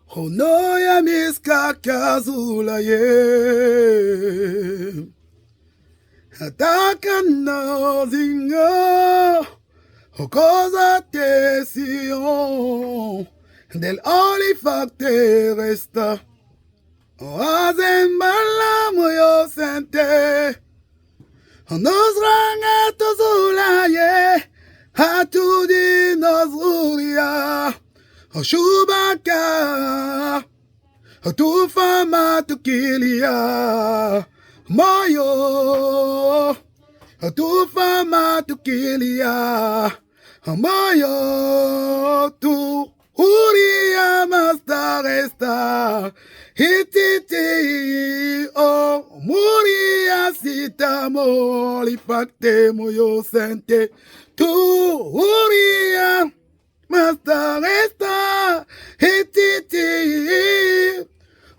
Honoya miska kazula ye. Ataka no zingo. Hokosa te sion. Del olifacte resta. Oazen balamu yo sente. Nos ranga tozula ye. Hatudi nozuria. Shubaka. Tu fama tu kilia. Mayo. Tu fama tu kilia. Mayo. Tu uria mastaresta. Hititi. Oh. Muria sita moli fakte moyo sente. Tu uria mastaresta. Hititi.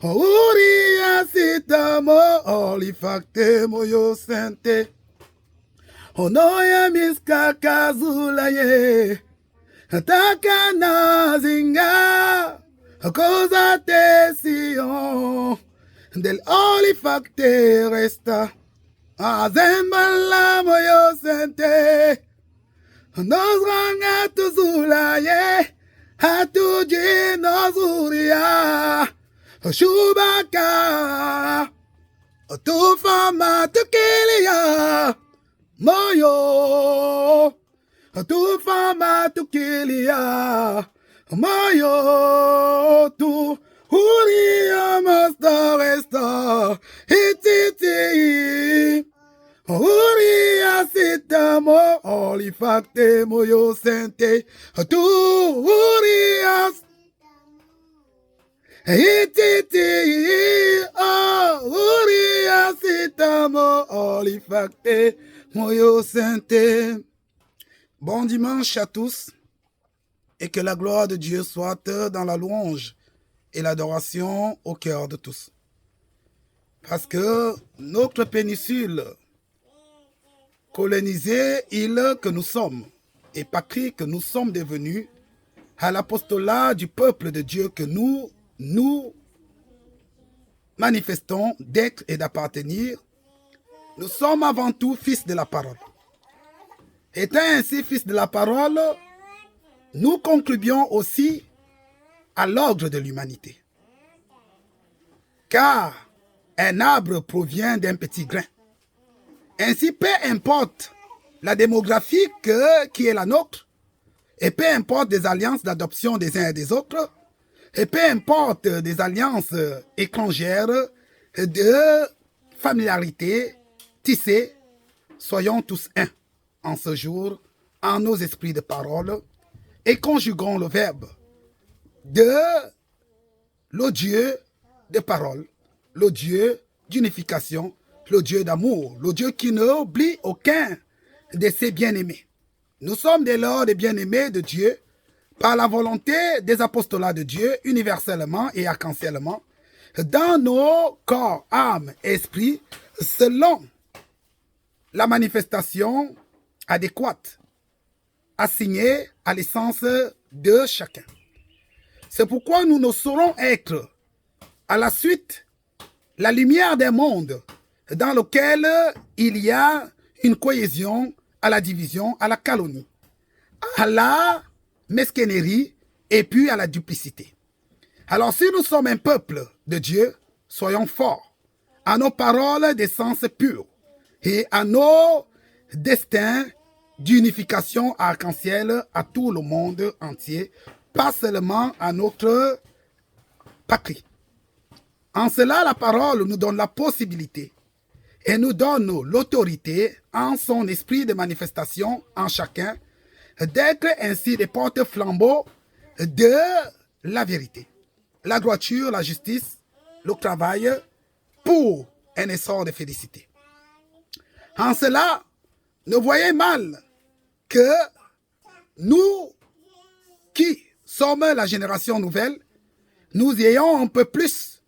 Uria sita moli fakte moyo sente. Onoya miska kazula ye. Ataka na zinga. Cosa te sion. Del olifacte resta. Azembala moyo sente. Nos ranga tuzula ye. Hatuji nozuria. Shubaka. Tu fama tu kilia. Moyo. Tu fama tu kilia. Moyo. Tu huria masta resta. Hititi. Huria sita mo. Olifacte moyo sente. Tu huria. Hititi. Huria sita mo. Olifacte moyo sente. Bon dimanche à tous et que la gloire de Dieu soit dans la louange et l'adoration au cœur de tous. Parce que notre péninsule colonisée, île que nous sommes, et patrie que nous sommes devenus, à l'apostolat du peuple de Dieu que nous manifestons d'être et d'appartenir, nous sommes avant tout fils de la parole. Étant ainsi fils de la parole, nous contribuons aussi à l'ordre de l'humanité. Car un arbre provient d'un petit grain. Ainsi, peu importe la démographie qui est la nôtre, et peu importe des alliances d'adoption des uns et des autres, et peu importe des alliances étrangères de familiarité tissées, soyons tous un en ce jour, en nos esprits de parole, et conjuguons le verbe de le Dieu de parole, le Dieu d'unification, le Dieu d'amour, le Dieu qui n'oublie aucun de ses bien-aimés. Nous sommes dès lors des bien-aimés de Dieu par la volonté des apostolats de Dieu, universellement et arc-en-ciellement, dans nos corps, âmes, esprits, selon la manifestation adéquate, assignée à l'essence de chacun. C'est pourquoi nous ne saurons être, à la suite, la lumière d'un monde dans lequel il y a une cohésion à la division, à la calomnie, à la mesquinerie et puis à la duplicité. Alors si nous sommes un peuple de Dieu, soyons forts à nos paroles d'essence pure et à nos destins d'unification arc-en-ciel à tout le monde entier, pas seulement à notre patrie. En cela, la parole nous donne la possibilité et nous donne l'autorité en son esprit de manifestation en chacun d'être ainsi des porte-flambeaux de la vérité, la droiture, la justice, le travail pour un essor de félicité. En cela, ne voyez mal que nous qui sommes la génération nouvelle, nous ayons un peu plus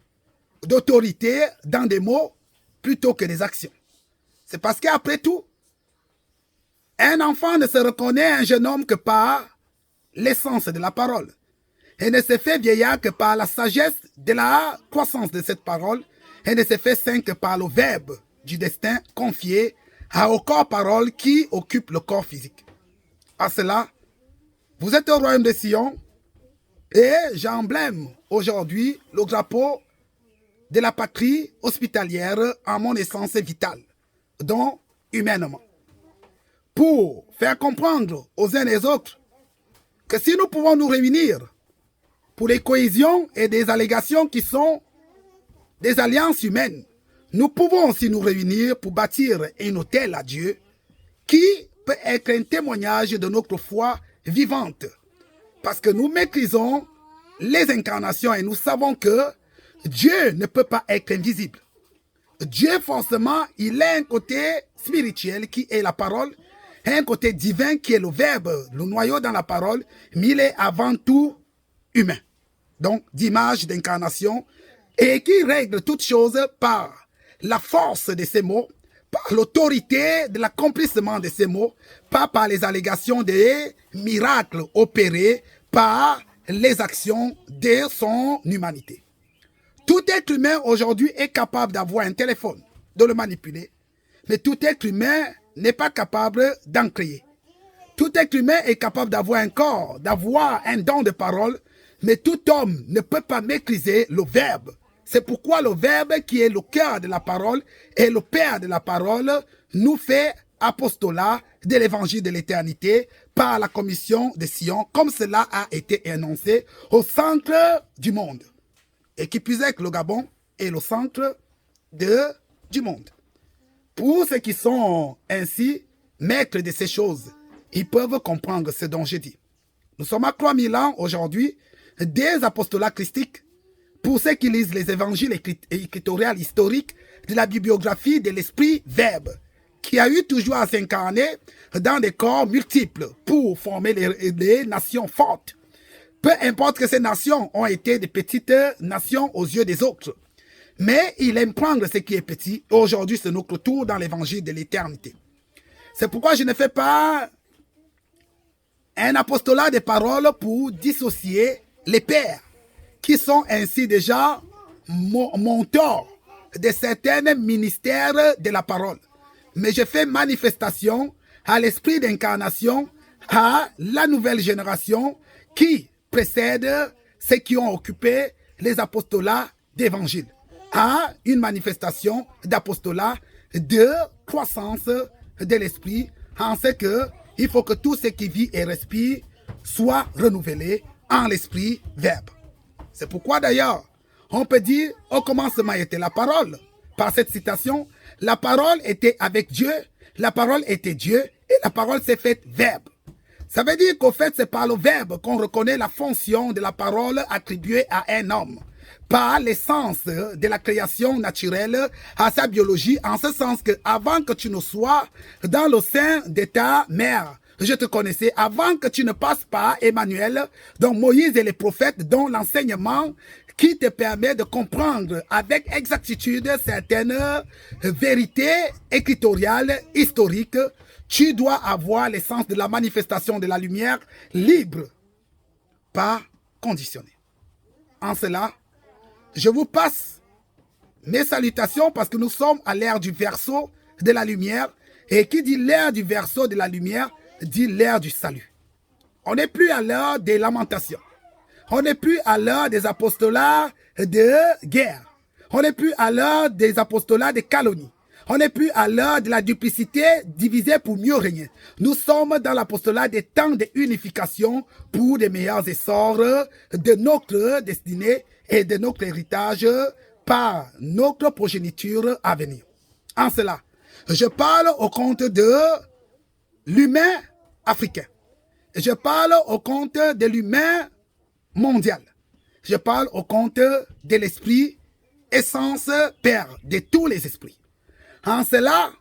d'autorité dans des mots plutôt que des actions. C'est parce qu'après tout, un enfant ne se reconnaît un jeune homme que par l'essence de la parole. et ne se fait vieillard que par la sagesse de la croissance de cette parole, et ne se fait saint que par le verbe du destin confié au corps parole qui occupe le corps physique. À cela, vous êtes au royaume de Sion, et j'emblème aujourd'hui le drapeau de la patrie hospitalière en mon essence vitale, donc humainement, pour faire comprendre aux uns et aux autres que si nous pouvons nous réunir pour des cohésions et des allégations qui sont des alliances humaines, nous pouvons aussi nous réunir pour bâtir un autel à Dieu qui peut être un témoignage de notre foi vivante. Parce que nous maîtrisons les incarnations et nous savons que Dieu ne peut pas être invisible. Dieu, forcément, il a un côté spirituel qui est la parole, et un côté divin qui est le verbe, le noyau dans la parole, mais il est avant tout humain. Donc, d'image, d'incarnation, et qui règle toutes choses par la force de ces mots, par l'autorité de l'accomplissement de ces mots, pas par les allégations des miracles opérés, par les actions de son humanité. Tout être humain aujourd'hui est capable d'avoir un téléphone, de le manipuler, mais tout être humain n'est pas capable d'en créer. Tout être humain est capable d'avoir un corps, d'avoir un don de parole, mais tout homme ne peut pas maîtriser le verbe. C'est pourquoi le verbe qui est le cœur de la parole et le père de la parole nous fait apostolat de l'évangile de l'éternité par la commission de Sion, comme cela a été énoncé au centre du monde. Et qui puisse être le Gabon est le centre du monde. Pour ceux qui sont ainsi maîtres de ces choses, ils peuvent comprendre ce dont je dis. Nous sommes à 3000 ans aujourd'hui des apostolats christiques. Pour ceux qui lisent les évangiles écritoriales historiques de la bibliographie de l'esprit verbe, qui a eu toujours à s'incarner dans des corps multiples pour former les nations fortes. Peu importe que ces nations ont été des petites nations aux yeux des autres. Mais il aime prendre ce qui est petit. Aujourd'hui, c'est notre tour dans l'évangile de l'éternité. C'est pourquoi je ne fais pas un apostolat de paroles pour dissocier les pères, qui sont ainsi déjà monteurs de certains ministères de la parole. Mais je fais manifestation à l'esprit d'incarnation, à la nouvelle génération qui précède ceux qui ont occupé les apostolats d'évangile, à une manifestation d'apostolat de croissance de l'esprit, en ce que il faut que tout ce qui vit et respire soit renouvelé en l'esprit verbe. C'est pourquoi d'ailleurs, on peut dire au commencement était la parole. Par cette citation, la parole était avec Dieu, la parole était Dieu et la parole s'est faite verbe. Ça veut dire qu'au fait, c'est par le verbe qu'on reconnaît la fonction de la parole attribuée à un homme, par l'essence de la création naturelle à sa biologie, en ce sens que avant que tu ne sois dans le sein de ta mère, je te connaissais, avant que tu ne passes par Emmanuel, dont Moïse et les prophètes, dont l'enseignement qui te permet de comprendre avec exactitude certaines vérités écritoriales, historiques. Tu dois avoir l'essence de la manifestation de la lumière libre, pas conditionnée. En cela, je vous passe mes salutations parce que nous sommes à l'ère du verseau de la lumière. Et qui dit l'ère du verseau de la lumière, dit l'ère du salut. On n'est plus à l'heure des lamentations. On n'est plus à l'heure des apostolats de guerre. On n'est plus à l'heure des apostolats de calomnie. On n'est plus à l'heure de la duplicité divisée pour mieux régner. Nous sommes dans l'apostolat des temps d'unification pour des meilleurs essors de notre destinée et de notre héritage par notre progéniture à venir. En cela, je parle au compte de l'humain africain. Je parle au compte de l'humain mondial. Je parle au compte de l'esprit, essence père de tous les esprits. En cela,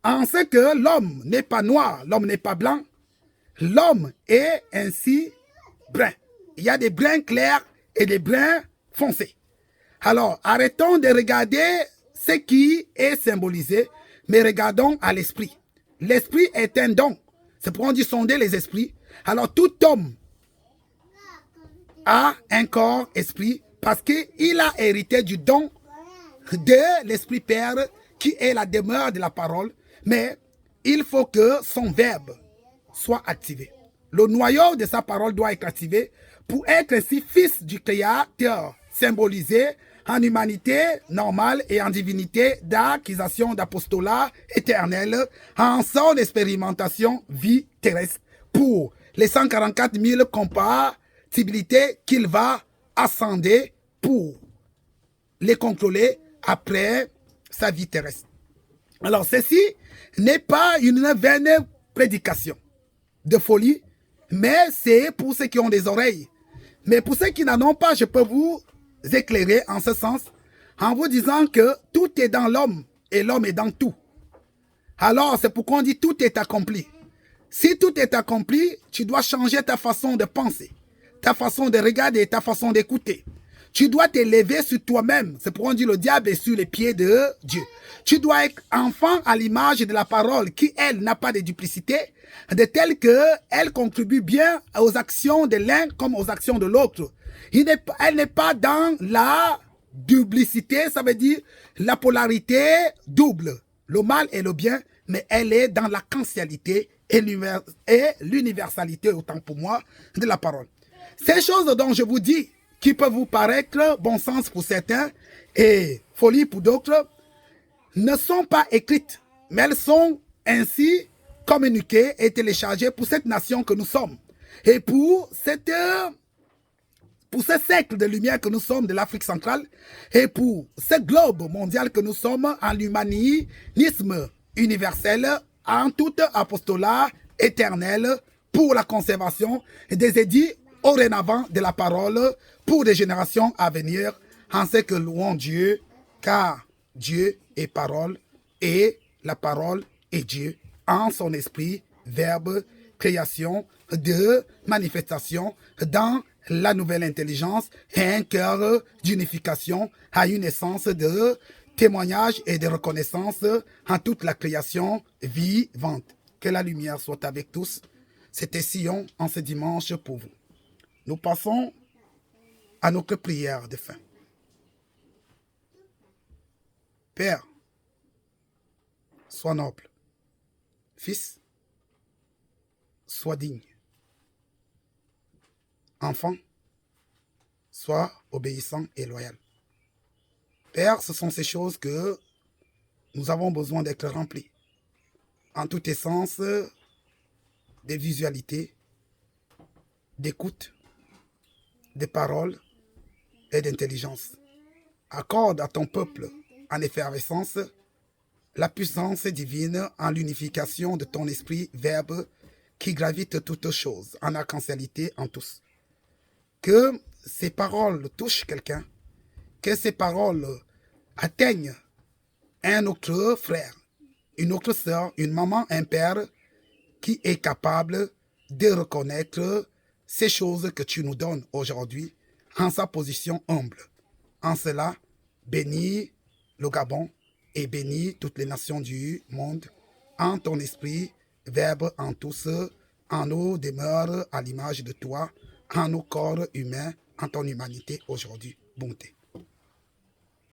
en ce que l'homme n'est pas noir, l'homme n'est pas blanc, l'homme est ainsi brun. Il y a des bruns clairs et des bruns foncés. Alors, arrêtons de regarder ce qui est symbolisé, mais regardons à l'esprit. L'esprit est un don. C'est pour on dit sonder les esprits. Alors, tout homme a un corps, esprit, parce qu'il a hérité du don de l'Esprit Père qui est la demeure de la parole, mais il faut que son verbe soit activé. Le noyau de sa parole doit être activé pour être ainsi fils du Créateur, symbolisé en humanité normale et en divinité d'acquisition d'apostolat éternel, en son expérimentation vie terrestre pour les 144 000 compatibilités qu'il va ascender pour les contrôler après sa vie terrestre. Alors, ceci n'est pas une vaine prédication de folie, mais c'est pour ceux qui ont des oreilles. Mais pour ceux qui n'en ont pas, je peux vous éclairer en ce sens, en vous disant que tout est dans l'homme et l'homme est dans tout. Alors, c'est pourquoi on dit tout est accompli. Si tout est accompli, tu dois changer ta façon de penser, ta façon de regarder, ta façon d'écouter. Tu dois t'élever sur toi-même. C'est pourquoi on dit le diable est sur les pieds de Dieu. Tu dois être enfant à l'image de la parole qui, elle, n'a pas de duplicité, de telle qu'elle contribue bien aux actions de l'un comme aux actions de l'autre. Elle n'est pas dans la duplicité, ça veut dire la polarité double, le mal et le bien, mais elle est dans la quantialité et l'universalité, autant pour moi, de la parole. Ces choses dont je vous dis, qui peuvent vous paraître bon sens pour certains et folie pour d'autres, ne sont pas écrites, mais elles sont ainsi communiquées et téléchargées pour cette nation que nous sommes. Et pour ce siècle de lumière que nous sommes de l'Afrique centrale, et pour ce globe mondial que nous sommes en l'humanisme universel, en tout apostolat éternel, pour la conservation des édits dorénavant de la parole pour des générations à venir, en ce que louons Dieu, car Dieu est parole et la parole est Dieu, en son esprit, verbe, création, de manifestation dans la nouvelle intelligence et un cœur d'unification à une essence de témoignage et de reconnaissance en toute la création vivante. Que la lumière soit avec tous. C'était Sion en ce dimanche pour vous. Nous passons à notre prière de fin. Père, sois noble. Fils, sois digne. Enfant, sois obéissant et loyal. Père, ce sont ces choses que nous avons besoin d'être remplis. En tout essence, des visualités, d'écoute, de paroles et d'intelligence. Accorde à ton peuple en effervescence la puissance divine en l'unification de ton esprit verbe qui gravite toutes choses en arc-en-cialité en tous. Que ces paroles touchent quelqu'un, que ces paroles atteignent un autre frère, une autre sœur, une maman, un père qui est capable de reconnaître ces choses que tu nous donnes aujourd'hui en sa position humble. En cela, bénis le Gabon et bénis toutes les nations du monde en ton esprit, verbe en tous, en nos demeures à l'image de toi, en nos corps humains, en ton humanité aujourd'hui. Bonté.